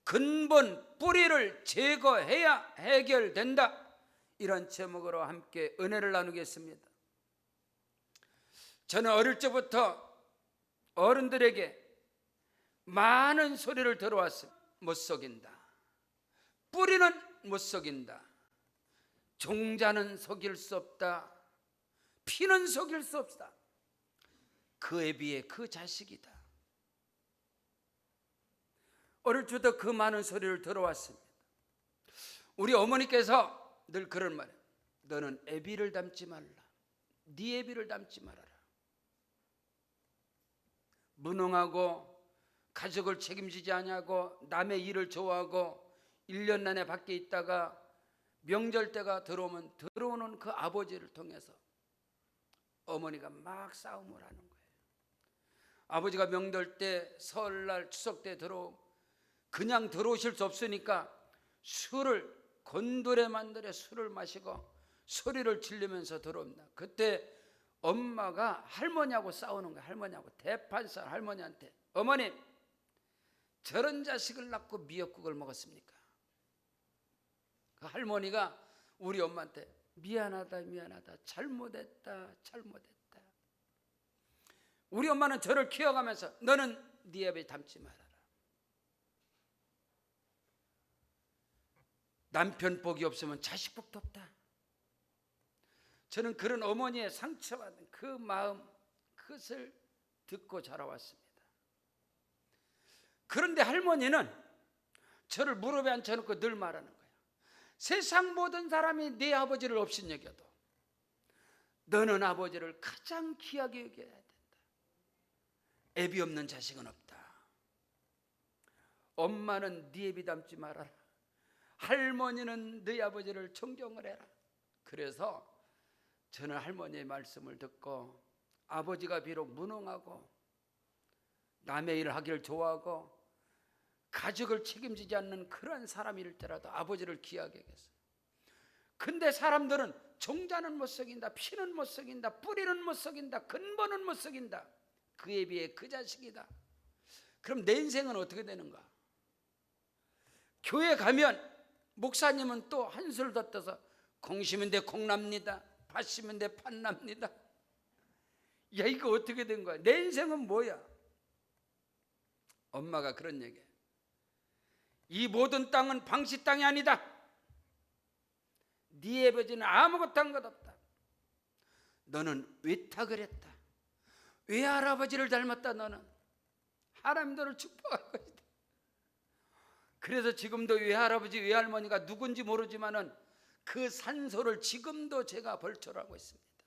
근본 뿌리를 제거해야 해결된다. 이런 제목으로 함께 은혜를 나누겠습니다. 저는 어릴 적부터 어른들에게 많은 소리를 들어왔습니다. 못 속인다, 뿌리는 못 속인다, 종자는 속일 수 없다, 피는 속일 수 없다, 그에 비해 그 자식이다. 어릴 적부터 그 많은 소리를 들어왔습니다. 우리 어머니께서 늘 그런 말이에요. 너는 애비를 닮지 말라. 네 애비를 닮지 말아라. 무능하고 가족을 책임지지 않냐고 남의 일을 좋아하고 1년 내내 밖에 있다가 명절 때가 들어오면 들어오는 그 아버지를 통해서 어머니가 막 싸움을 하는 거예요. 아버지가 명절 때, 설날, 추석 때 그냥 들어오실 수 없으니까 술을 곤드레 만들에 술을 마시고 소리를 지르면서 들어옵니다. 그때 엄마가 할머니하고 싸우는 거예요. 할머니하고 대판싸 할머니한테, 어머니 저런 자식을 낳고 미역국을 먹었습니까? 그 할머니가 우리 엄마한테 미안하다 미안하다, 잘못했다 잘못했다. 우리 엄마는 저를 키워가면서 너는 네 아버지 닮지 말아라. 남편 복이 없으면 자식 복도 없다. 저는 그런 어머니의 상처받은 그 마음, 그것을 듣고 자라왔습니다. 그런데 할머니는 저를 무릎에 앉혀놓고 늘 말하는 거예요. 세상 모든 사람이 네 아버지를 업신여겨도 너는 아버지를 가장 귀하게 여겨야 된다. 애비 없는 자식은 없다. 엄마는 네 애비 닮지 말아라. 할머니는 네 아버지를 존경을 해라. 그래서 저는 할머니의 말씀을 듣고 아버지가 비록 무능하고 남의 일을 하기를 좋아하고 가족을 책임지지 않는 그런 사람일지라도 아버지를 귀하게 여겼어요. 근데 사람들은 종자는 못 속인다, 피는 못 속인다, 뿌리는 못 속인다, 근본은 못 속인다, 그에 비해 그 자식이다. 그럼 내 인생은 어떻게 되는가? 교회 가면 목사님은 또 한술 더 떠서 공심인데 공납니다, 팥심인데 팥납니다. 야, 이거 어떻게 된 거야? 내 인생은 뭐야? 엄마가 그런 얘기해. 이 모든 땅은 방시 땅이 아니다. 네 아버지는 아무것도 한 것 없다. 너는 외탁을 했다. 외할아버지를 닮았다. 너는 하나님들을 축복할 것이다. 그래서 지금도 외할아버지 외할머니가 누군지 모르지만은 그 산소를 지금도 제가 벌초하고 있습니다.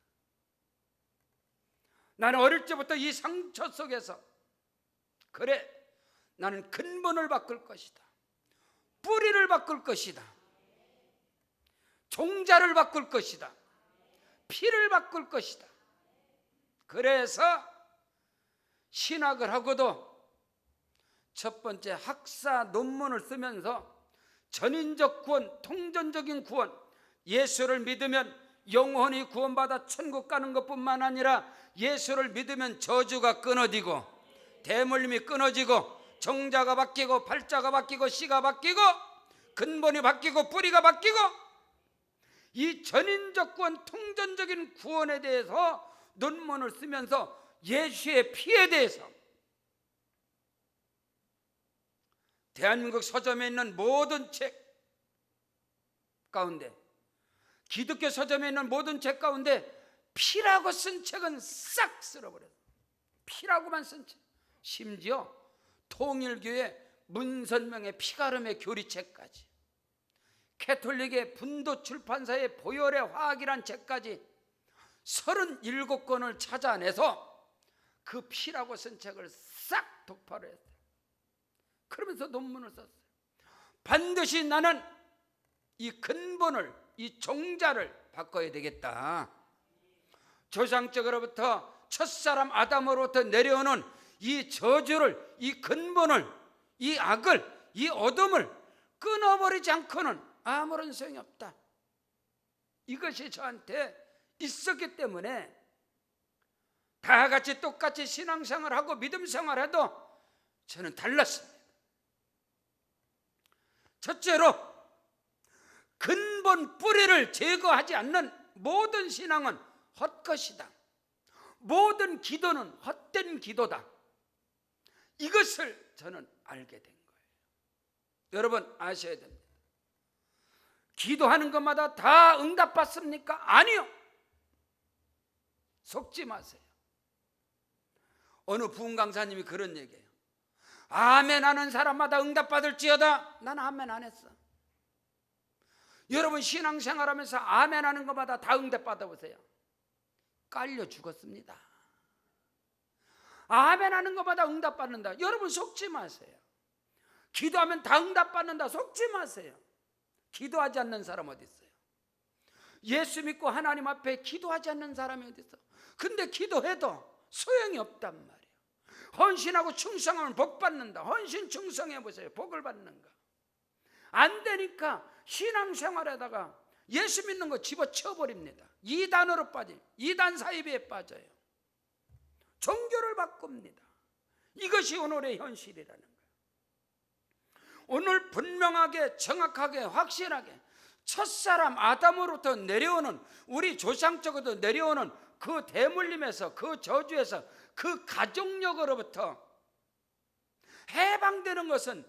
나는 어릴 적부터 이 상처 속에서 그래, 나는 근본을 바꿀 것이다, 뿌리를 바꿀 것이다, 종자를 바꿀 것이다, 피를 바꿀 것이다. 그래서 신학을 하고도 첫 번째 학사 논문을 쓰면서 전인적 구원, 통전적인 구원, 예수를 믿으면 영원히 구원받아 천국 가는 것뿐만 아니라 예수를 믿으면 저주가 끊어지고 대물림이 끊어지고 정자가 바뀌고 팔자가 바뀌고 씨가 바뀌고 근본이 바뀌고 뿌리가 바뀌고, 이 전인적 구원, 통전적인 구원에 대해서 논문을 쓰면서 예수의 피에 대해서 대한민국 서점에 있는 모든 책 가운데, 기독교 서점에 있는 모든 책 가운데 피라고 쓴 책은 싹 쓸어버렸어요. 피라고만 쓴 책. 심지어 통일교회 문선명의 피가름의 교리책까지, 캐톨릭의 분도 출판사의 보혈의 화학이란 책까지 37권을 찾아내서 그 피라고 쓴 책을 싹 독파를 했어요. 그러면서 논문을 썼어요. 반드시 나는 이 근본을, 이 종자를 바꿔야 되겠다. 조상적으로부터 첫사람 아담으로부터 내려오는 이 저주를, 이 근본을, 이 악을, 이 어둠을 끊어버리지 않고는 아무런 소용이 없다. 이것이 저한테 있었기 때문에 다 같이 똑같이 신앙생활하고 믿음생활해도 저는 달랐습니다. 첫째로 근본 뿌리를 제거하지 않는 모든 신앙은 헛것이다. 모든 기도는 헛된 기도다. 이것을 저는 알게 된 거예요. 여러분 아셔야 됩니다. 기도하는 것마다 다 응답받습니까? 아니요. 속지 마세요. 어느 부흥 강사님이 그런 얘기예요. 아멘 하는 사람마다 응답받을지어다. 난 아멘 안 했어. 여러분 신앙생활하면서 아멘 하는 것마다 다 응답받아 보세요. 깔려 죽었습니다. 아멘 하는 것마다 응답받는다. 여러분 속지 마세요. 기도하면 다 응답받는다. 속지 마세요. 기도하지 않는 사람 어디 있어요? 예수 믿고 하나님 앞에 기도하지 않는 사람이 어디 있어? 근데 기도해도 소용이 없단 말이에요. 헌신하고 충성하면 복 받는다. 헌신 충성해 보세요. 복을 받는가? 안 되니까 신앙생활에다가 예수 믿는 거 집어쳐 버립니다. 이단으로 빠져요. 이단 사이비에 빠져요. 종교를 바꿉니다. 이것이 오늘의 현실이라는 거예요. 오늘 분명하게 정확하게 확실하게 첫사람 아담으로부터 내려오는, 우리 조상적으로 내려오는 그 대물림에서, 그 저주에서, 그 가족력으로부터 해방되는 것은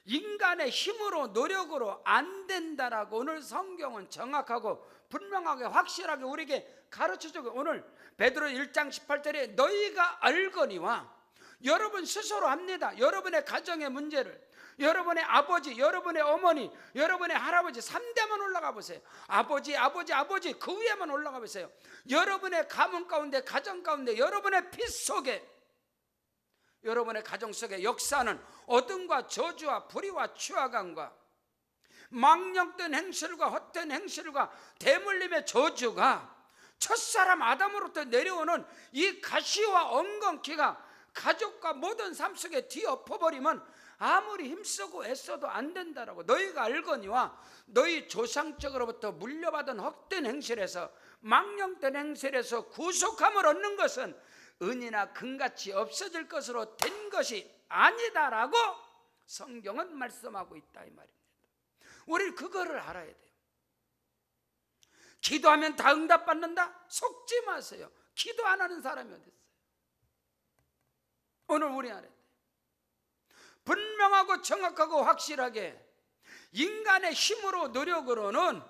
인간의 힘으로 노력으로 안 된다라고 오늘 성경은 정확하고 분명하게 확실하게 우리에게 가르쳐주고, 오늘 베드로 1장 18절에 너희가 알거니와, 여러분 스스로 합니다. 여러분의 가정의 문제를, 여러분의 아버지, 여러분의 어머니, 여러분의 할아버지 3대만 올라가 보세요. 아버지 그 위에만 올라가 보세요. 여러분의 가문 가운데, 가정 가운데, 여러분의 피 속에, 여러분의 가정 속에 역사는 어둠과 저주와 불의와 추악함과 망령된 행실과 헛된 행실과 대물림의 저주가 첫사람 아담으로부터 내려오는 이 가시와 엉겅퀴가 가족과 모든 삶 속에 뒤엎어버리면 아무리 힘쓰고 애써도 안 된다라고. 너희가 알거니와 너희 조상적으로부터 물려받은 헛된 행실에서, 망령된 행실에서 구속함을 얻는 것은 은이나 금같이 없어질 것으로 된 것이 아니다라고 성경은 말씀하고 있다 이 말입니다. 우리는 그거를 알아야 돼요. 기도하면 다 응답받는다? 속지 마세요. 기도 안 하는 사람이 어디 있어요? 오늘 우리 안에 분명하고 정확하고 확실하게 인간의 힘으로 노력으로는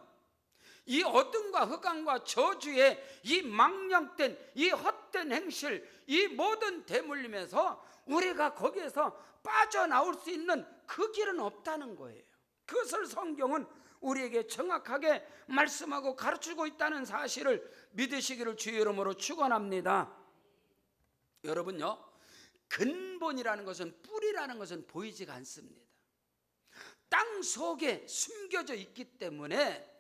이 어둠과 흑암과 저주의 이 망령된 이 헛된 행실, 이 모든 대물림에서 우리가 거기에서 빠져나올 수 있는 그 길은 없다는 거예요. 그것을 성경은 우리에게 정확하게 말씀하고 가르치고 있다는 사실을 믿으시기를 주의 이름으로 축원합니다. 여러분요, 근본이라는 것은, 뿌리라는 것은 보이지가 않습니다. 땅 속에 숨겨져 있기 때문에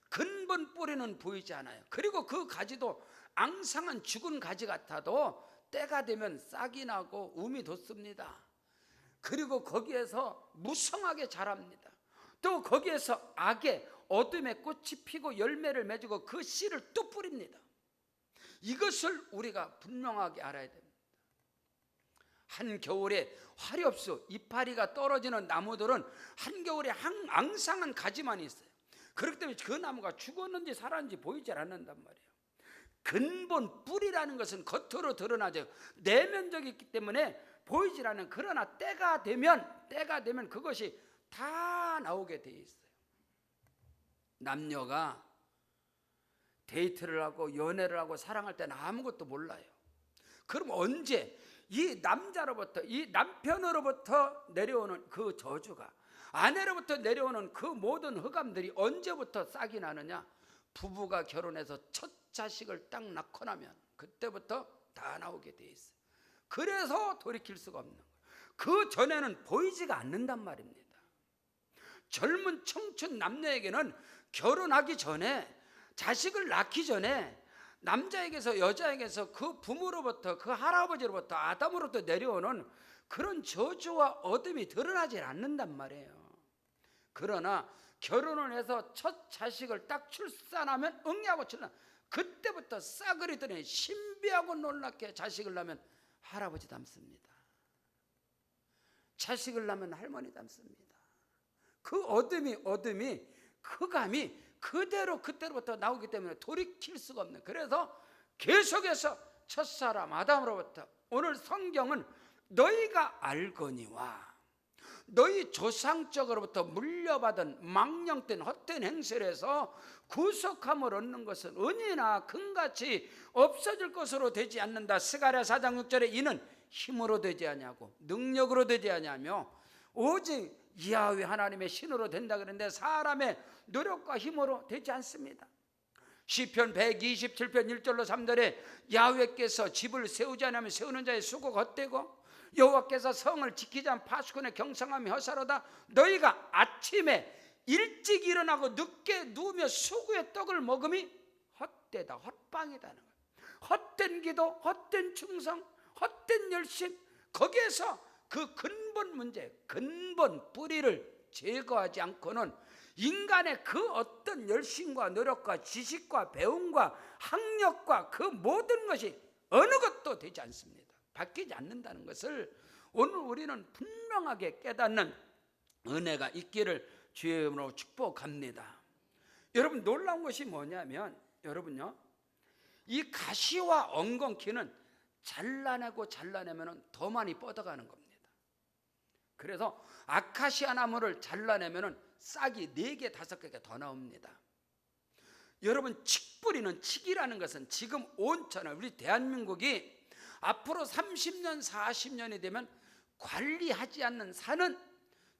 근본 뿌리는 보이지 않아요. 그리고 그 가지도 앙상한 죽은 가지 같아도 때가 되면 싹이 나고 움이 돋습니다. 그리고 거기에서 무성하게 자랍니다. 또 거기에서 악의 어둠의 꽃이 피고 열매를 맺고 그 씨를 또 뿌립니다. 이것을 우리가 분명하게 알아야 됩니다. 한겨울에 화렵수 이파리가 떨어지는 나무들은 한겨울에 앙상한 가지만 있어요. 그렇기 때문에 그 나무가 죽었는지 살았는지 보이지 않는단 말이에요. 근본 뿌리라는 것은 겉으로 드러나죠. 내면적이기 때문에 보이지 않는, 그러나 때가 되면 그것이 다 나오게 돼 있어요. 남녀가 데이트를 하고 연애를 하고 사랑할 때는 아무것도 몰라요. 그럼 언제 이 남자로부터, 이 남편으로부터 내려오는 그 저주가, 아내로부터 내려오는 그 모든 흑암들이 언제부터 싹이 나느냐? 부부가 결혼해서 첫 자식을 딱 낳고 나면 그때부터 다 나오게 돼 있어요. 그래서 돌이킬 수가 없는 거예요. 그 전에는 보이지가 않는단 말입니다. 젊은 청춘 남녀에게는 결혼하기 전에, 자식을 낳기 전에 남자에게서 여자에게서 그 부모로부터, 그 할아버지로부터, 아담으로부터 내려오는 그런 저주와 어둠이 드러나지 않는단 말이에요. 그러나 결혼을 해서 첫 자식을 딱 출산하면, 응애하고 출산, 그때부터 싸그리더니 신비하고 놀랍게 자식을 낳으면 할아버지 닮습니다. 자식을 낳으면 할머니 닮습니다. 그 어둠이 흑암이 그때로부터 나오기 때문에 돌이킬 수가 없는, 그래서 계속해서 첫사람 아담으로부터 오늘 성경은 너희가 알거니와 너희 조상적으로부터 물려받은 망령된 헛된 행실에서 구속함을 얻는 것은 은이나 금같이 없어질 것으로 되지 않는다. 스가랴 4장 6절에 이는 힘으로 되지 아니하고 능력으로 되지 아니하며 오직 야훼 하나님의 신으로 된다 그랬는데 사람의 노력과 힘으로 되지 않습니다. 시편 127편 1절로 3절에 야훼께서 집을 세우지 않으면 세우는 자의 수고가 헛되고 여호와께서 성을 지키지 않은 파수꾼의 경성함이 헛사로다. 너희가 아침에 일찍 일어나고 늦게 누우며 수구의 떡을 먹음이 헛되다, 헛방이다는 거예요. 헛된 기도, 헛된 충성, 헛된 열심, 거기에서 그 근본 문제, 근본 뿌리를 제거하지 않고는 인간의 그 어떤 열심과 노력과 지식과 배움과 학력과 그 모든 것이 어느 것도 되지 않습니다. 바뀌지 않는다는 것을 오늘 우리는 분명하게 깨닫는 은혜가 있기를 주의 이름으로 축복합니다. 여러분, 놀라운 것이 뭐냐면 여러분요, 이 가시와 엉겅퀴는 잘라내면 더 많이 뻗어가는 겁니다. 그래서 아카시아 나무를 잘라내면 싹이 4개 5개가 더 나옵니다. 여러분, 칡뿌리는, 칡이라는 것은 지금 온천을, 우리 대한민국이 앞으로 30년 40년이 되면 관리하지 않는 산은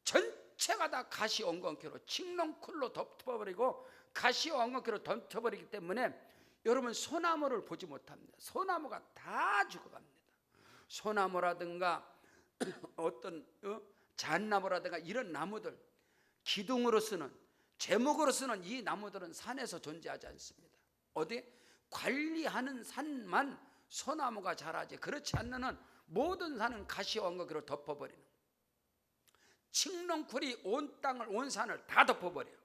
전체가 다 가시 엉겅퀴로 칡농쿨로 덮어버리고 가시 엉겅퀴로 덮어버리기 때문에 여러분 소나무를 보지 못합니다. 소나무가 다 죽어갑니다. 소나무라든가 어떤 잣나무라든가 이런 나무들, 기둥으로 쓰는, 제목으로 쓰는 이 나무들은 산에서 존재하지 않습니다. 어디? 관리하는 산만 소나무가 자라지, 그렇지 않는 한 모든 산은 가시 엉겅퀴로 덮어버리는, 칡농쿨이 온 땅을, 온 산을 다 덮어버려요.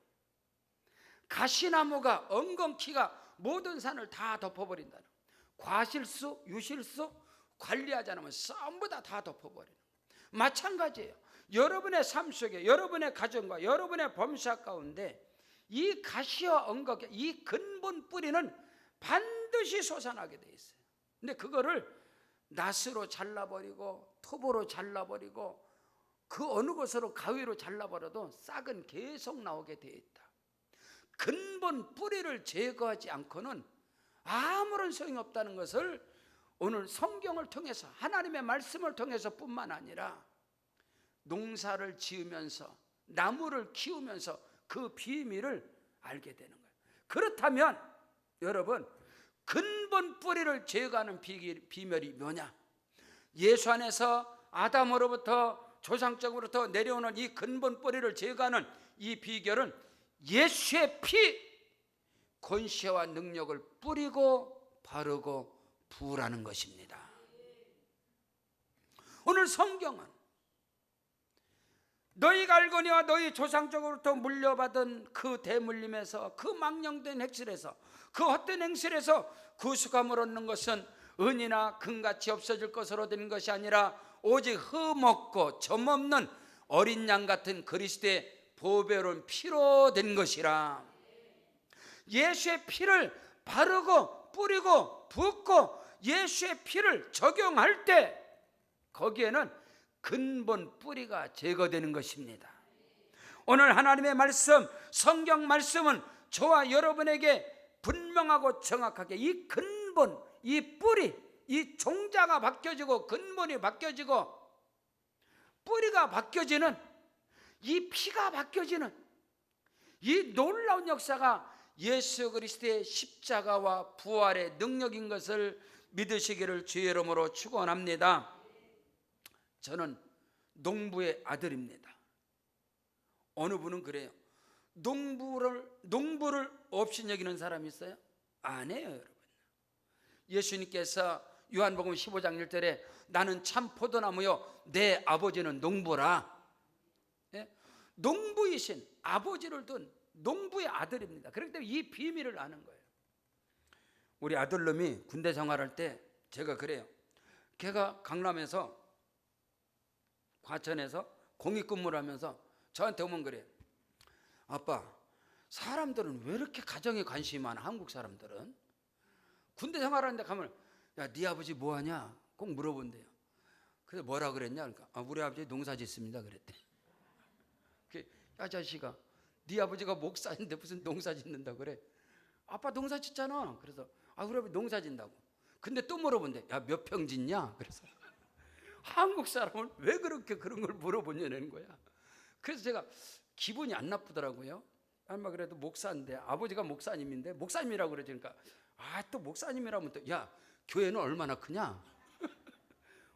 가시나무가, 엉겅퀴가 모든 산을 다 덮어버린다는, 과실수, 유실수 관리하지 않으면 전부 다 덮어버리는, 마찬가지예요. 여러분의 삶 속에, 여러분의 가정과 여러분의 범사 가운데 이 가시와 엉겅퀴, 이 근본 뿌리는 반드시 솟아나게 돼 있어요. 근데 그거를 낫으로 잘라버리고 톱으로 잘라버리고 그 어느 곳으로 가위로 잘라버려도 싹은 계속 나오게 되어 있다. 근본 뿌리를 제거하지 않고는 아무런 소용이 없다는 것을 오늘 성경을 통해서, 하나님의 말씀을 통해서 뿐만 아니라 농사를 지으면서 나무를 키우면서 그 비밀을 알게 되는 거예요. 그렇다면 여러분, 근본 뿌리를 제거하는 비밀이 뭐냐? 예수 안에서 아담으로부터 조상적으로부터 내려오는 이 근본 뿌리를 제거하는 이 비결은 예수의 피, 권세와 능력을 뿌리고 바르고 부으라는 것입니다. 오늘 성경은 너희가 알거니와 너희 조상적으로부터 물려받은 그 대물림에서, 그 망령된 행실에서, 그 헛된 행실에서 구속함을 얻는 것은 은이나 금같이 없어질 것으로 된 것이 아니라 오직 흠없고 점없는 어린 양 같은 그리스도의 보배로운 피로 된 것이라. 예수의 피를 바르고 뿌리고 붓고 예수의 피를 적용할 때 거기에는 근본 뿌리가 제거되는 것입니다. 오늘 하나님의 말씀, 성경 말씀은 저와 여러분에게 분명하고 정확하게 이 근본, 이 뿌리, 이 종자가 바뀌어지고 근본이 바뀌어지고 뿌리가 바뀌어지는, 이 피가 바뀌어지는 이 놀라운 역사가 예수 그리스도의 십자가와 부활의 능력인 것을 믿으시기를 주의 이름으로 축원합니다. 저는 농부의 아들입니다. 어느 분은 그래요. 농부를 없이 여기는 사람이 있어요? 아니에요, 여러분. 예수님께서 요한복음 15장 1절에 나는 참 포도나무요 내 아버지는 농부라. 예? 농부이신 아버지를 둔 농부의 아들입니다. 그렇기 때문에 이 비밀을 아는 거예요. 우리 아들놈이 군대 생활할 때 제가 그래요. 걔가 강남에서 과천에서 공익근무를 하면서 저한테 오면 그래요. 아빠, 사람들은 왜 이렇게 가정에 관심이 많아? 한국 사람들은 군대 생활하는데 가면 야, 네 아버지 뭐 하냐? 꼭 물어본대요. 그래서 뭐라 그랬냐? 그러니까 우리 아버지 농사 짓습니다 그랬대. 야 자식아, 네 아버지가 목사인데 무슨 농사 짓는다 그래? 아빠 농사 짓잖아. 그래서 우리 아버지 농사 짓는다고. 근데 또 물어본대. 야, 몇 평 짓냐? 그래서 한국 사람은 왜 그렇게 그런 걸 물어보냐는 거야. 그래서 제가 기분이 안 나쁘더라고요. 얼마 그래도 목사인데, 아버지가 목사님인데 목사님이라고 그러니까 또 목사님이라면 또 야, 교회는 얼마나 크냐?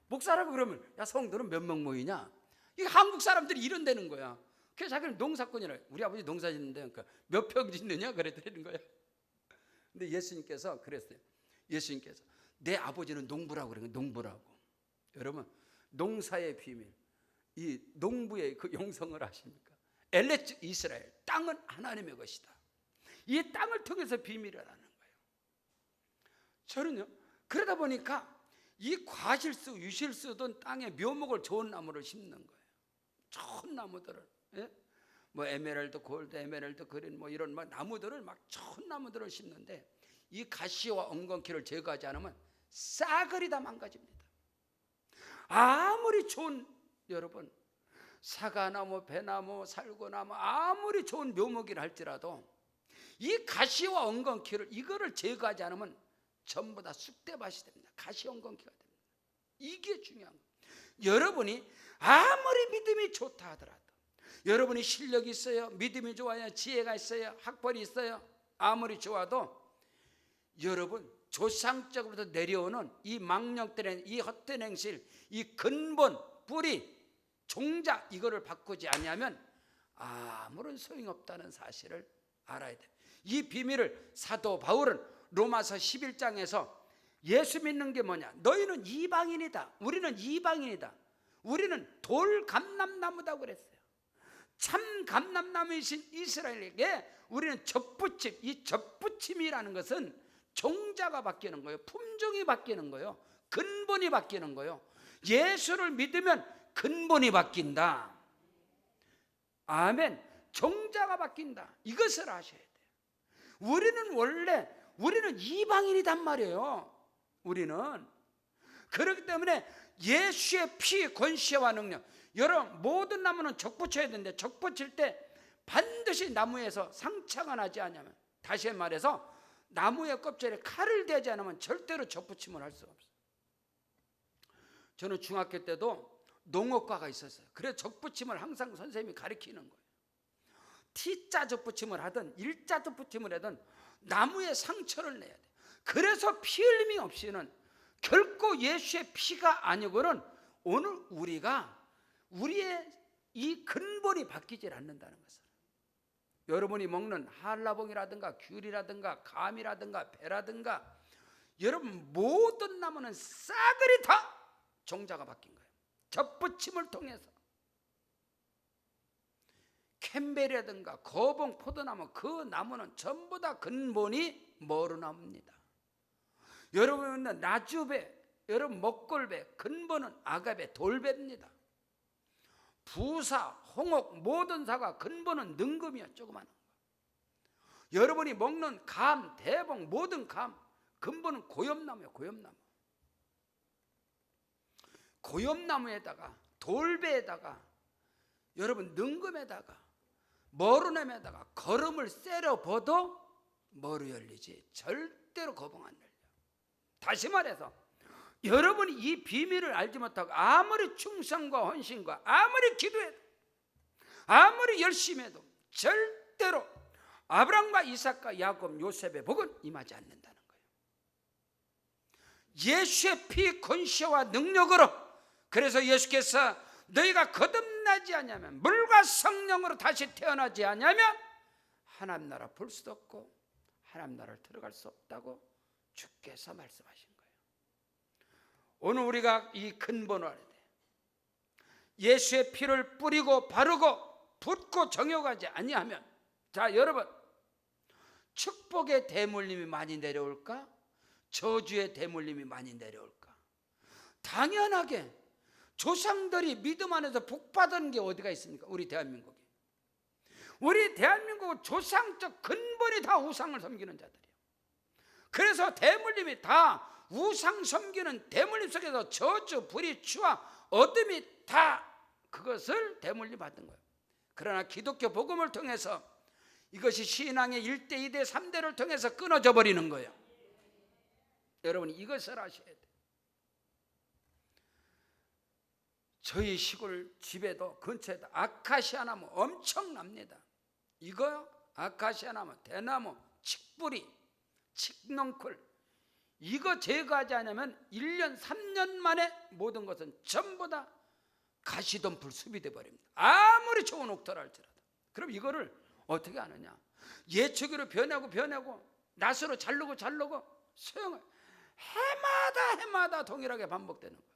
목사라고 그러면 야, 성도는 몇 명 모이냐? 이게 한국 사람들이 이런다는 거야. 그래서 자기는 농사꾼이라. 우리 아버지 농사 짓는데 그러니까 몇 평 짓느냐 그랬다는 거야. 근데 예수님께서 그랬어요. 예수님께서 내 아버지는 농부라고 그러는 거예요. 농부라고. 여러분, 농사의 비밀, 이 농부의 그 영성을 아십니까? 엘레츠 이스라엘, 땅은 하나님의 것이다. 이 땅을 통해서 비밀을 아는 거예요. 저는요, 그러다 보니까 이 과실수, 유실수든 땅에 묘목을 좋은 나무를 심는 거예요. 좋은 나무들을, 뭐 에메랄드 골드, 에메랄드 그린 뭐 이런 막 나무들을 막 좋은 나무들을 심는데 이 가시와 엉겅퀴를 제거하지 않으면 싸그리 다 망가집니다. 아무리 좋은, 여러분, 사과나무, 배나무, 살구나무 아무리 좋은 묘목이라 할지라도 이 가시와 엉겅퀴를 이거를 제거하지 않으면 전부 다 쑥대밭이 됩니다. 가시 엉겅퀴가 됩니다. 이게 중요한 거예요. 여러분이 아무리 믿음이 좋다 하더라도, 여러분이 실력이 있어요, 믿음이 좋아요, 지혜가 있어요, 학벌이 있어요, 아무리 좋아도 여러분 조상적으로부터 내려오는 이 망령들의 이 헛된 행실, 이 근본, 뿌리, 종자, 이거를 바꾸지 않으면 아무런 소용이 없다는 사실을 알아야 돼요. 이 비밀을 사도 바울은 로마서 11장에서 예수 믿는 게 뭐냐? 너희는 이방인이다. 우리는 이방인이다. 우리는 돌 감람나무다 그랬어요. 참 감람나무이신 이스라엘에게 우리는 접붙임, 이 접붙임이라는 것은 종자가 바뀌는 거예요. 품종이 바뀌는 거예요. 근본이 바뀌는 거예요. 예수를 믿으면 근본이 바뀐다. 아멘. 종자가 바뀐다. 이것을 아셔야 돼요. 우리는 이방인이단 말이에요. 우리는. 그렇기 때문에 예수의 피, 권세와 능력, 여러분 모든 나무는 적 붙여야 되는데 적 붙일 때 반드시 나무에서 상처가 나지 않으면, 다시 말해서 나무의 껍질에 칼을 대지 않으면 절대로 적 붙임을 할 수 없어요. 저는 중학교 때도 농업과가 있었어요. 그래서 적 붙임을 항상 선생님이 가르치는 거예요. T자 적 붙임을 하든 일자 적 붙임을 하든 나무에 상처를 내야 돼요. 그래서 피 흘림이 없이는 결코 예수의 피가 아니고는 오늘 우리의 이 근본이 바뀌질 않는다는 것을. 여러분이 먹는 한라봉이라든가 귤이라든가 감이라든가 배라든가, 여러분 모든 나무는 싸그리 다 종자가 바뀐 거예요. 접붙임을 통해서. 캔베리라든가 거봉, 포도나무, 그 나무는 전부 다 근본이 머루나무입니다. 여러분 나주배, 여러분 먹골배, 근본은 아가배, 돌배입니다. 부사, 홍옥, 모든 사과 근본은 능금이야, 조그마한 거. 여러분이 먹는 감, 대봉, 모든 감 근본은 고엽나무예요. 고엽나무. 고엽나무에다가 돌배에다가 여러분 능금에다가 머루나무에다가 거름을 세려 버도 머루 열리지 절대로 거봉 안 열려. 다시 말해서 여러분이 이 비밀을 알지 못하고 아무리 충성과 헌신과 아무리 기도해도 아무리 열심히 해도 절대로 아브라함과 이삭과 야곱, 요셉의 복은 임하지 않는다는 거예요. 예수의 피, 권세와 능력으로, 그래서 예수께서 너희가 거듭나지 않으면, 물과 성령으로 다시 태어나지 않으면 하나님 나라 볼 수도 없고 하나님 나라를 들어갈 수 없다고 주께서 말씀하신 거예요. 오늘 우리가 이 근본을 알아야 돼요. 예수의 피를 뿌리고 바르고 붓고 정욕하지 아니하면, 자 여러분, 축복의 대물림이 많이 내려올까? 저주의 대물림이 많이 내려올까? 당연하게 조상들이 믿음 안에서 복 받은 게 어디가 있습니까? 우리 대한민국에. 우리 대한민국 조상적 근본이 다 우상을 섬기는 자들이에요. 그래서 대물림이 다 우상 섬기는 대물림 속에서 저주, 불의, 추와 어둠이 다 그것을 대물림 받은 거예요. 그러나 기독교 복음을 통해서 이것이 신앙의 1대, 2대, 3대를 통해서 끊어져 버리는 거예요. 여러분 이것을 아셔야 돼요. 저희 시골 집에도 근처에도 아카시아 나무 엄청납니다. 이거요, 아카시아 나무, 대나무, 칡뿌리, 칡넝쿨, 이거 제거하지 않으면 1년 3년 만에 모든 것은 전부 다 가시덤불 숲이 돼버립니다. 아무리 좋은 옥토라 할지라도. 그럼 이거를 어떻게 하느냐? 예초기로 변하고 낫으로 자르고 소용을 해마다 동일하게 반복되는 거예요.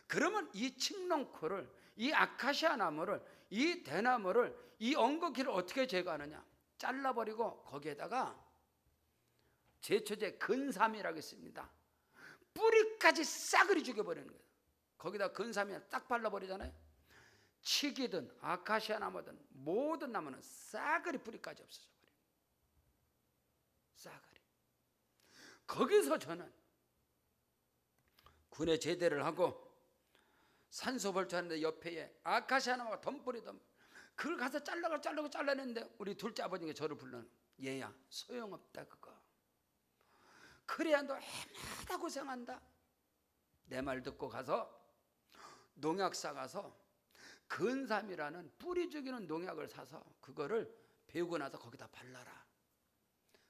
그러면 이 칡넝쿨을, 이 아카시아 나무를, 이 대나무를, 이 엉겅퀴를 어떻게 제거하느냐? 잘라버리고 거기에다가 제초제 근삼이라고 있습니다. 뿌리까지 싸그리 죽여버리는 거예요. 거기다 근삼이 딱 발라버리잖아요. 칡이든 아카시아 나무든 모든 나무는 싸그리 뿌리까지 없어져버려요. 싸그리. 거기서 저는 군에 제대를 하고 산소 벌초하는데 옆에 아카시아 나무가 덤뿌리던 그걸 가서 잘라냈는데 우리 둘째 아버지가 저를 불러는, 얘야 소용없다 그거. 그래야 너 해마다 고생한다. 내 말 듣고 가서 농약 사가서 근삼이라는 뿌리 죽이는 농약을 사서 그거를 배우고 나서 거기다 발라라.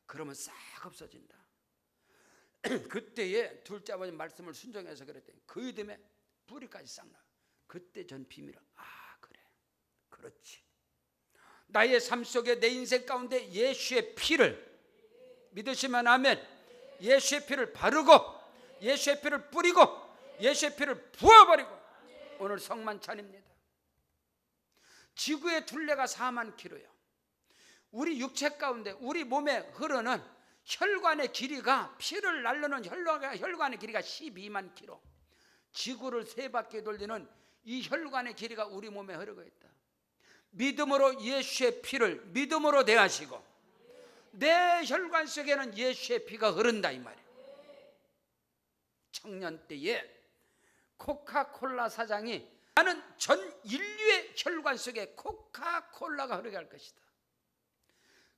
그러면 싹 없어진다. 그때에 둘째 아버님 말씀을 순종해서 그랬더니 그 이듬해 뿌리까지 싹 나. 그때 전 비밀을, 그래, 그렇지. 나의 삶 속에 내 인생 가운데 예수의 피를 믿으시면 아멘. 예수의 피를 바르고 예수의 피를 뿌리고 예수의 피를 부어버리고 오늘 성만찬입니다. 지구의 둘레가 4만 킬로예요. 우리 육체 가운데 우리 몸에 흐르는 혈관의 길이가, 피를 날르는 혈관의 길이가 12만 킬로. 지구를 3바퀴 돌리는 이 혈관의 길이가 우리 몸에 흐르고 있다. 믿음으로 예수의 피를 믿음으로 대하시고 내 혈관 속에는 예수의 피가 흐른다 이 말이에요. 청년 때에 코카콜라 사장이 나는 전 인류의 혈관 속에 코카콜라가 흐르게 할 것이다.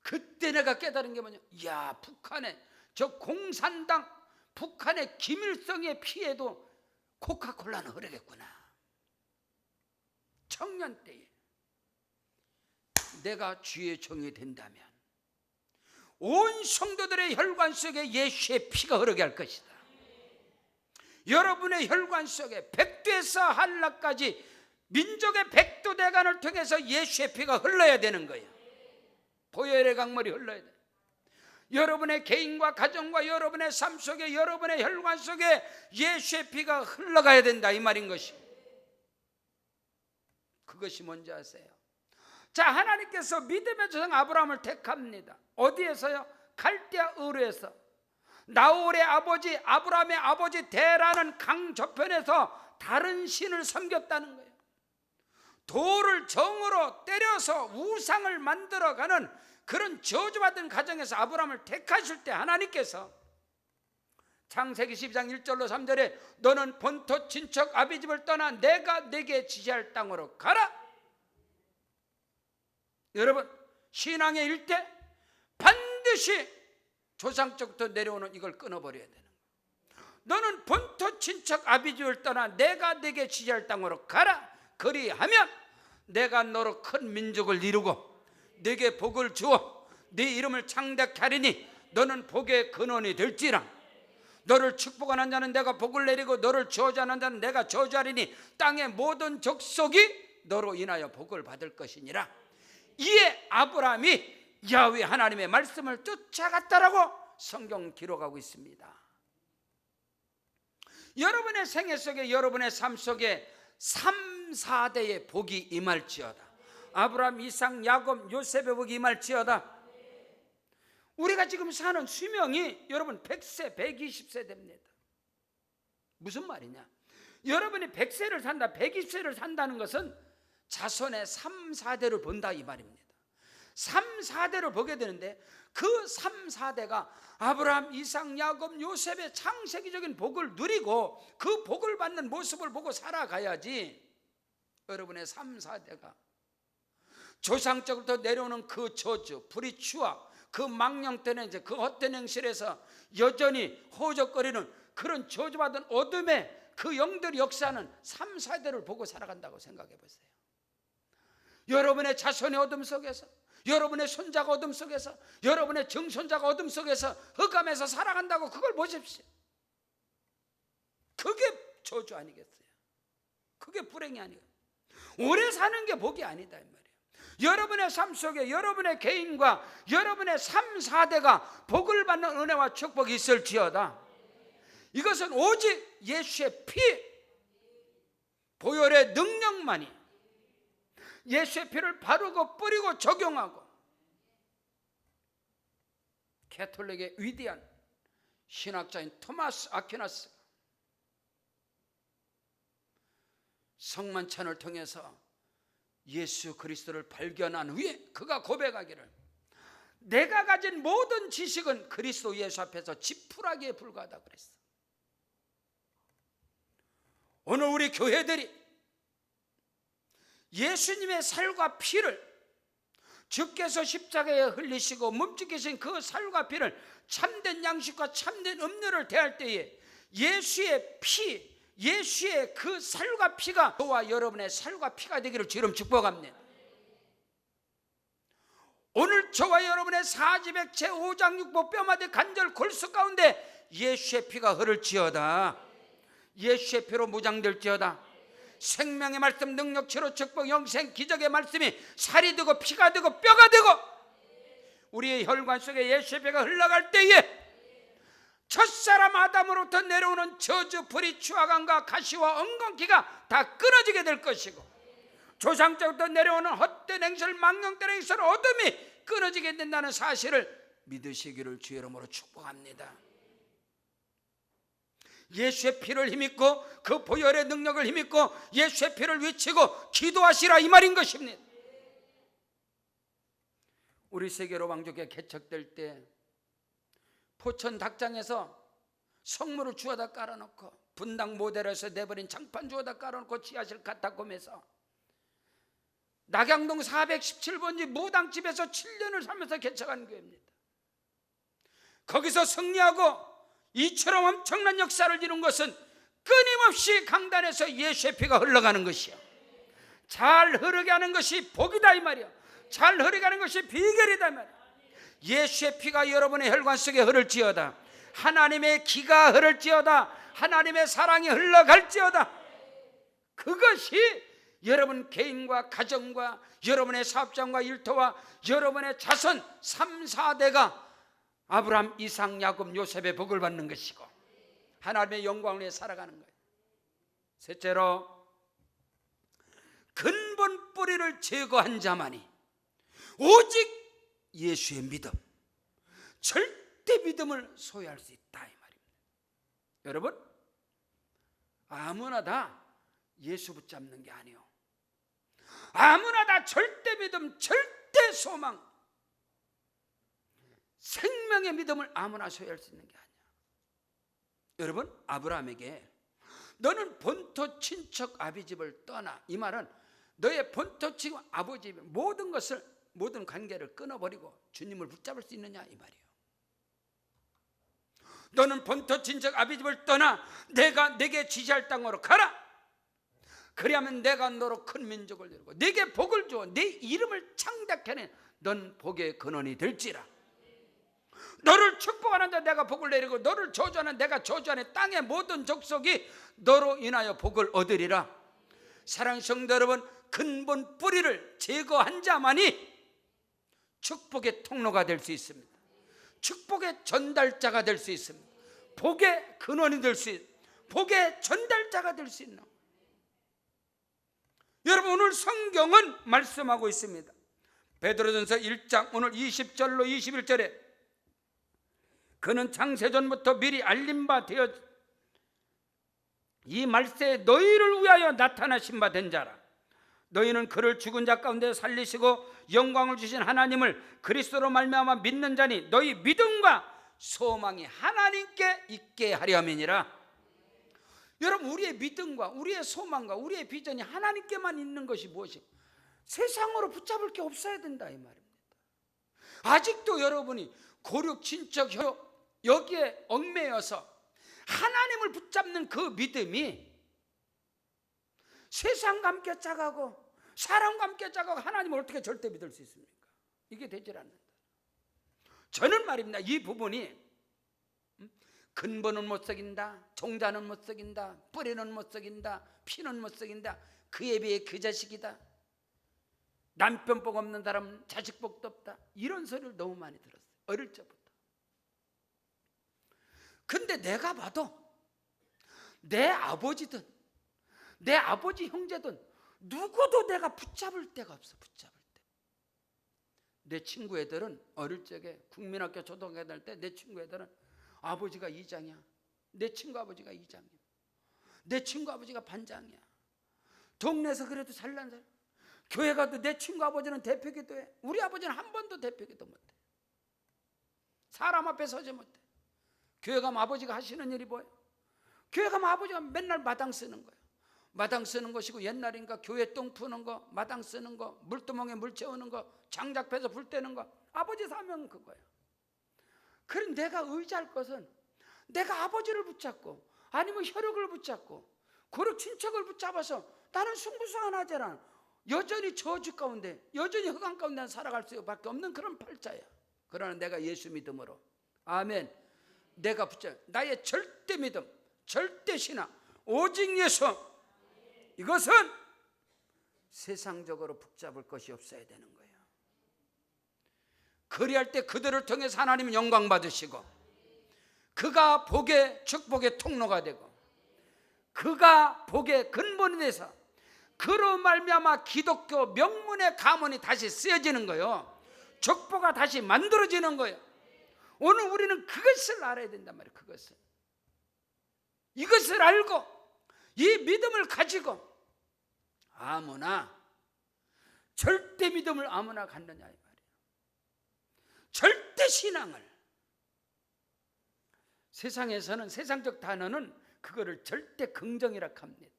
그때 내가 깨달은 게 뭐냐? 이야, 북한의 저 공산당, 북한의 김일성의 피에도 코카콜라는 흐르겠구나. 청년 때에 내가 주의 종이 된다면 온 성도들의 혈관 속에 예수의 피가 흐르게 할 것이다. 여러분의 혈관 속에 백두에서 한라까지 민족의 백두대간을 통해서 예수의 피가 흘러야 되는 거예요. 보혈의 강물이 흘러야 돼요. 여러분의 개인과 가정과 여러분의 삶 속에 여러분의 혈관 속에 예수의 피가 흘러가야 된다 이 말인 것이. 그것이 뭔지 아세요? 자, 하나님께서 믿음의 조상 아브라함을 택합니다. 어디에서요? 갈대아 우르에서. 나홀의 아버지 아브라함의 아버지 데라는 강 저편에서 다른 신을 섬겼다는 거예요. 돌을 정으로 때려서 우상을 만들어가는 그런 저주받은 가정에서 아브라함을 택하실 때 하나님께서 창세기 12장 1절로 3절에 너는 본토 친척 아비집을 떠나 내가 내게 지시할 땅으로 가라. 여러분, 신앙의 일대 반드시 조상적부터 내려오는 이걸 끊어버려야 되는 거예요. 너는 본토 친척 아비집을 떠나 내가 내게 지시할 땅으로 가라. 그리하면 내가 너로 큰 민족을 이루고 네게 복을 주어 네 이름을 창대케 하리니 너는 복의 근원이 될지라. 너를 축복하는 자는 내가 복을 내리고 너를 저주하는 자는 내가 저주하리니 땅의 모든 족속이 너로 인하여 복을 받을 것이니라. 이에 아브라함이 야훼 하나님의 말씀을 쫓아갔다라고 성경 기록하고 있습니다. 여러분의 생애 속에 여러분의 삶 속에 3, 4대의 복이 임할지어다. 아브라함, 이삭, 야곱, 요셉의 복이 임할지어다. 우리가 지금 사는 수명이 여러분 100세, 120세 됩니다. 무슨 말이냐? 여러분이 100세를 산다, 120세를 산다는 것은 자손의 3, 4대를 본다 이 말입니다. 3, 4대를 보게 되는데 그 3, 4대가 아브라함, 이삭, 야곱, 요셉의 창세기적인 복을 누리고 그 복을 받는 모습을 보고 살아가야지 여러분의 3, 4대가 조상적으로부터 내려오는 그 저주, 불의 추악, 그 망령 때는 이제 그 헛된 행실에서 여전히 허우적거리는 그런 저주받은 어둠의 그 영들이 역사하는 3, 4대를 보고 살아간다고 생각해 보세요. 여러분의 자손의 어둠 속에서, 여러분의 손자가 어둠 속에서, 여러분의 증손자가 어둠 속에서 흑암에서 살아간다고 그걸 보십시오. 그게 저주 아니겠어요? 그게 불행이 아니겠어요? 오래 사는 게 복이 아니다 이 말이에요. 여러분의 삶 속에 여러분의 개인과 여러분의 3, 4대가 복을 받는 은혜와 축복이 있을지어다. 이것은 오직 예수의 피, 보혈의 능력만이, 예수의 피를 바르고 뿌리고 적용하고, 가톨릭의 위대한 신학자인 토마스 아퀴나스 성만찬을 통해서 예수 그리스도를 발견한 후에 그가 고백하기를 내가 가진 모든 지식은 그리스도 예수 앞에서 지푸라기에 불과하다 그랬어. 오늘 우리 교회들이 예수님의 살과 피를, 주께서 십자가에 흘리시고 몸짓기신 그 살과 피를 참된 양식과 참된 음료를 대할 때에 예수의 피, 예수의 그 살과 피가 저와 여러분의 살과 피가 되기를 주님 축복합니다. 오늘 저와 여러분의 사지백 제5장 6보 뼈마디 관절 골수 가운데 예수의 피가 흐를지어다. 예수의 피로 무장될지어다. 생명의 말씀, 능력, 치료, 축복, 영생, 기적의 말씀이 살이 되고 피가 되고 뼈가 되고 우리의 혈관 속에 예수의 피가 흘러갈 때에 첫사람 아담으로부터 내려오는 저주, 불의, 추악함과 가시와 엉겅퀴가 다 끊어지게 될 것이고 조상적부터 내려오는 헛된 행실, 망령된 행실, 어둠이 끊어지게 된다는 사실을 믿으시기를 주의 이름으로 축복합니다. 예수의 피를 힘입고 그 보혈의 능력을 힘입고 예수의 피를 외치고 기도하시라 이 말인 것입니다. 우리 세계로 왕족에 개척될 때 포천 닭장에서 성물을 주워다 깔아놓고 분당 모델에서 내버린 장판 주워다 깔아놓고 지하실 갖다 꾸면서 낙양동 417번지 무당집에서 7년을 살면서 개척한 교회입니다. 거기서 승리하고 이처럼 엄청난 역사를 이룬 것은 끊임없이 강단에서 예수의 피가 흘러가는 것이요, 잘 흐르게 하는 것이 복이다 이 말이야. 잘 흐르게 하는 것이 비결이다 이 말이야. 예수의 피가 여러분의 혈관 속에 흐를지어다. 하나님의 기가 흐를지어다. 하나님의 사랑이 흘러갈지어다. 그것이 여러분 개인과 가정과 여러분의 사업장과 일터와 여러분의 자손 3, 4대가 아브라함, 이삭, 야곱, 요셉의 복을 받는 것이고 하나님의 영광을 위해 살아가는 거예요. 셋째로, 근본 뿌리를 제거한 자만이 오직 예수의 믿음, 절대 믿음을 소유할 수 있다 이 말입니다. 여러분, 아무나 다 예수 붙잡는 게 아니에요. 아무나 다 절대 믿음, 절대 소망, 생명의 믿음을 아무나 소유할 수 있는 게 아니야. 여러분, 아브라함에게 너는 본토 친척 아비집을 떠나, 이 말은 너의 본토 친척 아버지 모든 것을, 모든 관계를 끊어버리고 주님을 붙잡을 수 있느냐 이 말이에요. 너는 본토 친척 아비집을 떠나 내가 내게 지시할 땅으로 가라. 그리하면 내가 너로 큰 민족을 이루고 네게 복을 주어 네 이름을 창대케 하는 넌 복의 근원이 될지라. 너를 축복하는 자 내가 복을 내리고 너를 저주하는 내가 저주하는 땅의 모든 족속이 너로 인하여 복을 얻으리라. 사랑하는 성도 여러분, 근본 뿌리를 제거한 자만이 축복의 통로가 될 수 있습니다. 축복의 전달자가 될 수 있습니다. 복의 근원이 될 수 있습니다. 복의 전달자가 될 수 있는. 여러분, 오늘 성경은 말씀하고 있습니다. 베드로전서 1장 오늘 20절로 21절에 그는 창세전부터 미리 알림 바 되어 이 말세에 너희를 위하여 나타나신 바 된 자라. 너희는 그를 죽은 자 가운데 살리시고 영광을 주신 하나님을 그리스도로 말미암아 믿는 자니 너희 믿음과 소망이 하나님께 있게 하려 함이니라. 여러분, 우리의 믿음과 우리의 소망과 우리의 비전이 하나님께만 있는 것이 무엇이고 세상으로 붙잡을 게 없어야 된다 이 말입니다. 아직도 여러분이 고륙 친척 여기에 얽매여서 하나님을 붙잡는 그 믿음이 세상과 함께 짜가고 사람과 함께 짜가고 하나님을 어떻게 절대 믿을 수 있습니까? 이게 되질 않는다. 저는 말입니다, 이 부분이 근본은 못 썩인다, 종자는 못 썩인다, 뿌리는 못 썩인다, 피는 못 썩인다, 그에 비해 그 자식이다, 남편 복 없는 사람은 자식 복도 없다, 이런 소리를 너무 많이 들었어요, 어릴 적부터. 근데 내가 봐도 내 아버지든 내 아버지 형제든 누구도 내가 붙잡을 데가 없어. 붙잡을 데. 내 친구 애들은 어릴 적에 국민학교 초등학교 다닐 때 내 친구 애들은 아버지가 이장이야, 내 친구 아버지가 이장이야, 내 친구 아버지가 반장이야, 동네에서 그래도 잘난 사람, 교회 가도 내 친구 아버지는 대표기도 해, 우리 아버지는 한 번도 대표기도 못해, 사람 앞에 서지 못해. 교회 가면 아버지가 하시는 일이 뭐예요? 교회 가면 아버지가 맨날 마당 쓰는 거예요. 마당 쓰는 것이고, 옛날인가 교회 똥 푸는 거, 마당 쓰는 거, 물두멍에 물 채우는 거, 장작 패서 불 떼는 거, 아버지 사명은 그거예요. 그럼 내가 의지할 것은 내가 아버지를 붙잡고 아니면 혈육을 붙잡고 고륙 친척을 붙잡아서 나는 승부수 안 하잖아. 여전히 저주 가운데, 여전히 흑암 가운데 살아갈 수밖에 없는 그런 팔자야. 그러나 내가 예수 믿음으로, 아멘, 내가 붙잡 나의 절대 믿음, 절대 신앙, 오직 예수, 이것은 세상적으로 붙잡을 것이 없어야 되는 거예요. 그리할 때 그들을 통해서 하나님은 영광 받으시고, 그가 복의 축복의 통로가 되고, 그가 복의 근본이 돼서 그로 말미암아 기독교 명문의 가문이 다시 쓰여지는 거예요. 족보가 다시 만들어지는 거예요. 오늘 우리는 그것을 알아야 된단 말이에요. 이것을 알고 이 믿음을 가지고 아무나, 절대 믿음을 아무나 갖느냐 이 말이에요. 절대 신앙을, 세상에서는 세상적 단어는 그거를 절대 긍정이라 합니다.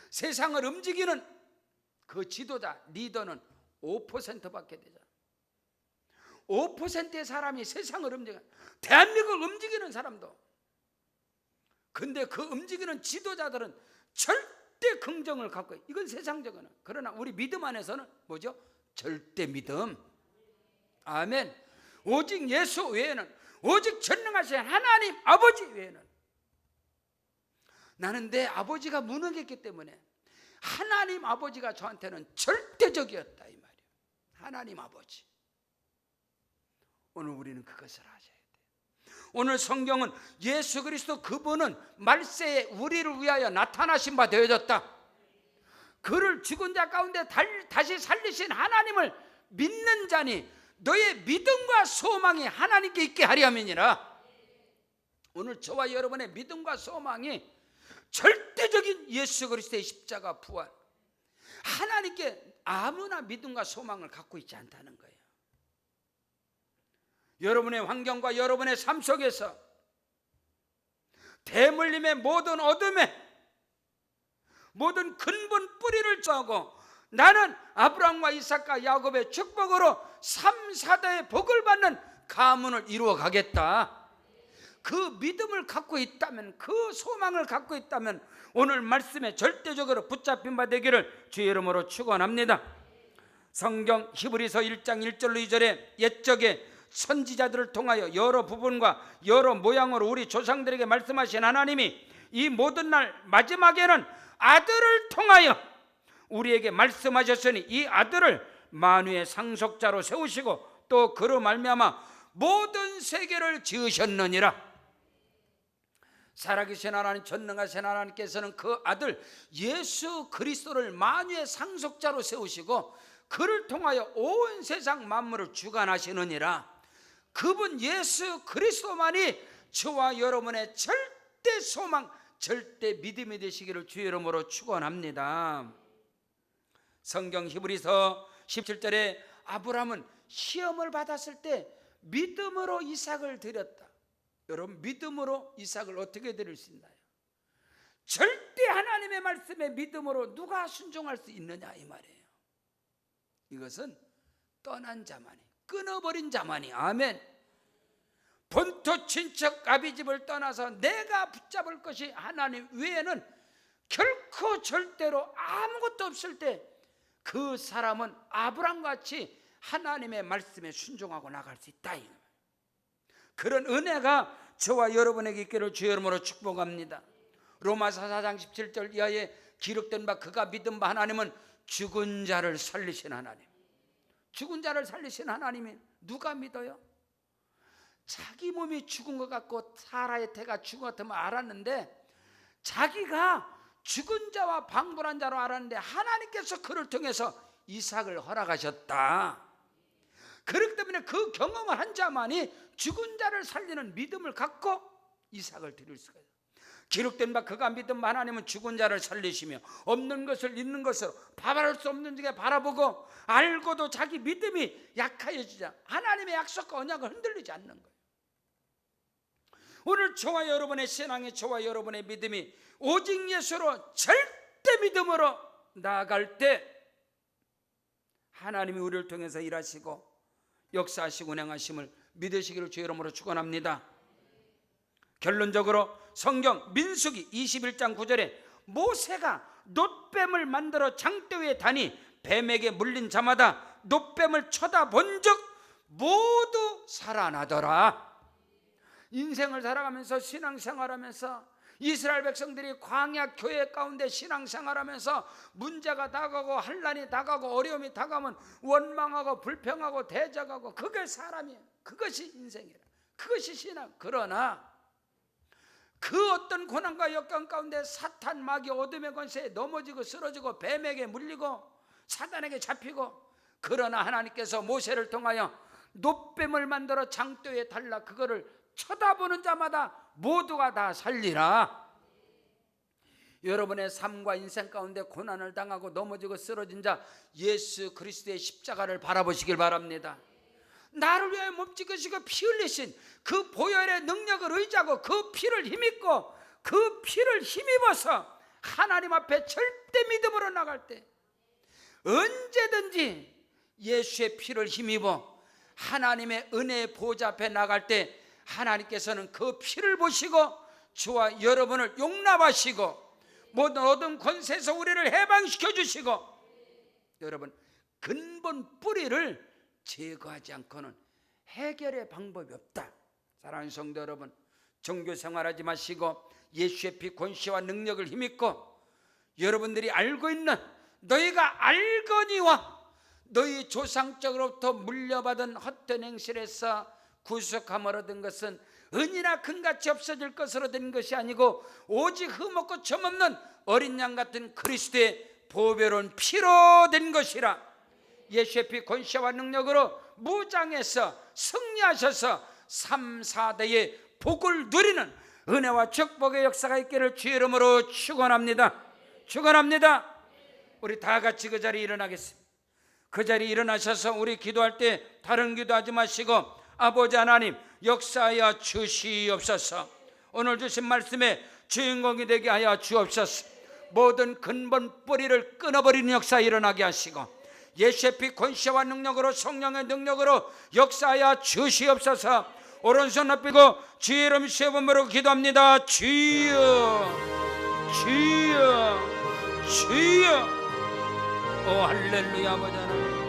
세상을 움직이는 그 지도자, 리더는 5%밖에 되잖아. 5%의 사람이 세상을 움직여, 대한민국을 움직이는 사람도. 근데 그 움직이는 지도자들은 절대 긍정을 갖고 있어요. 이건 세상적으로는. 그러나 우리 믿음 안에서는 뭐죠? 절대 믿음. 아멘. 오직 예수 외에는, 오직 전능하신 하나님 아버지 외에는, 나는 내 아버지가 무능했기 때문에 하나님 아버지가 저한테는 절대적이었다 이 말이에요. 하나님 아버지. 오늘 우리는 그것을 아셔야 돼요. 오늘 성경은 예수 그리스도 그분은 말세에 우리를 위하여 나타나신 바 되어졌다. 그를 죽은 자 가운데 다시 살리신 하나님을 믿는 자니 너의 믿음과 소망이 하나님께 있게 하려 함이니라. 오늘 저와 여러분의 믿음과 소망이 절대적인 예수 그리스도의 십자가 부활, 하나님께 아무나 믿음과 소망을 갖고 있지 않다는 거예요. 여러분의 환경과 여러분의 삶 속에서 대물림의 모든 어둠에 모든 근본 뿌리를 짜고 나는 아브라함과 이삭과 야곱의 축복으로 3, 4대의 복을 받는 가문을 이루어 가겠다. 그 믿음을 갖고 있다면, 그 소망을 갖고 있다면 오늘 말씀에 절대적으로 붙잡힌 바 되기를 주의 이름으로 축원합니다. 성경 히브리서 1장 1절로 2절에 옛적에 선지자들을 통하여 여러 부분과 여러 모양으로 우리 조상들에게 말씀하신 하나님이 이 모든 날 마지막에는 아들을 통하여 우리에게 말씀하셨으니 이 아들을 만유의 상속자로 세우시고 또 그로 말미암아 모든 세계를 지으셨느니라. 살아계신 하나님, 전능하신 하나님께서는 그 아들 예수 그리스도를 만유의 상속자로 세우시고 그를 통하여 온 세상 만물을 주관하시느니라. 그분 예수 그리스도만이 저와 여러분의 절대 소망, 절대 믿음이 되시기를 주의 이름으로 축원합니다. 성경 히브리서 17절에 아브라함은 시험을 받았을 때 믿음으로 이삭을 드렸다. 여러분, 믿음으로 이삭을 어떻게 드릴 수 있나요? 절대 하나님의 말씀에 믿음으로 누가 순종할 수 있느냐 이 말이에요. 이것은 떠난 자만이, 끊어버린 자만이, 아멘, 본토 친척 아비집을 떠나서 내가 붙잡을 것이 하나님 외에는 결코 절대로 아무것도 없을 때 그 사람은 아브람같이 하나님의 말씀에 순종하고 나갈 수 있다. 그런 은혜가 저와 여러분에게 있기를 주의 이름으로 축복합니다. 로마서 4장 17절 이하에 기록된 바 그가 믿은 바 하나님은 죽은 자를 살리신 하나님. 죽은 자를 살리신 하나님이 누가 믿어요? 자기 몸이 죽은 것 같고 사라의 태가 죽은 것 같으면 알았는데, 자기가 죽은 자와 방불한 자로 알았는데 하나님께서 그를 통해서 이삭을 허락하셨다. 그렇기 때문에 그 경험을 한 자만이 죽은 자를 살리는 믿음을 갖고 이삭을 드릴 수가 있어요. 기록된 바 그가 믿은 바 하나님은 죽은 자를 살리시며 없는 것을 있는 것으로 바라볼 수 없는 중에 바라보고 알고도 자기 믿음이 약하여지자 하나님의 약속과 언약을 흔들리지 않는 거예요. 오늘 저와 여러분의 신앙이, 저와 여러분의 믿음이 오직 예수로 절대 믿음으로 나아갈 때 하나님이 우리를 통해서 일하시고 역사하시고 운행하심을 믿으시기를 주의 이름으로 축원합니다. 결론적으로 성경 민수기 21장 9절에 모세가 놋뱀을 만들어 장대 위에 다니 뱀에게 물린 자마다 놋뱀을 쳐다본 적 모두 살아나더라. 인생을 살아가면서 신앙생활하면서 이스라엘 백성들이 광야 교회 가운데 신앙생활하면서 문제가 다가오고 환난이 다가오고 어려움이 다가오면 원망하고 불평하고 대적하고, 그게 사람이에요. 그것이 인생이라, 그것이 신앙. 그러나 그 어떤 고난과 역경 가운데 사탄 마귀 어둠의 권세에 넘어지고 쓰러지고 뱀에게 물리고 사단에게 잡히고, 그러나 하나님께서 모세를 통하여 놋뱀을 만들어 장대에 달라 그거를 쳐다보는 자마다 모두가 다 살리라. 여러분의 삶과 인생 가운데 고난을 당하고 넘어지고 쓰러진 자, 예수 그리스도의 십자가를 바라보시길 바랍니다. 나를 위하여 몸짓으시고 피 흘리신 그 보혈의 능력을 의지하고 그 피를 힘입고 그 피를 힘입어서 하나님 앞에 절대 믿음으로 나갈 때 언제든지 예수의 피를 힘입어 하나님의 은혜의 보좌 앞에 나갈 때 하나님께서는 그 피를 보시고 저와 여러분을 용납하시고 모든 어둠 권세에서 우리를 해방시켜 주시고, 여러분, 근본 뿌리를 제거하지 않고는 해결의 방법이 없다. 사랑하는 성도 여러분, 종교 생활하지 마시고 예수의 피 권세와 능력을 힘입고 여러분들이 알고 있는, 너희가 알거니와 너희 조상적으로부터 물려받은 헛된 행실에서 구속함을 얻은 것은 은이나 금같이 없어질 것으로 된 것이 아니고 오직 흠없고 점없는 어린 양 같은 그리스도의 보배로운 피로 된 것이라. 예수의 피 권세와 능력으로 무장해서 승리하셔서 3, 4대의 복을 누리는 은혜와 축복의 역사가 있기를 주의 이름으로 축원합니다. 축원합니다. 우리 다 같이 그 자리에 일어나겠습니다. 그 자리에 일어나셔서 우리 기도할 때 다른 기도하지 마시고 아버지 하나님 역사하여 주시옵소서. 오늘 주신 말씀의 주인공이 되게 하여 주옵소서. 모든 근본 뿌리를 끊어버리는 역사 일어나게 하시고 예수의 피 권세와 능력으로 성령의 능력으로 역사하여 주시옵소서. 오른손 높이고 주의 이름 세번으로 기도합니다. 주여 주여 주여. 오 할렐루야. 아버지 하나님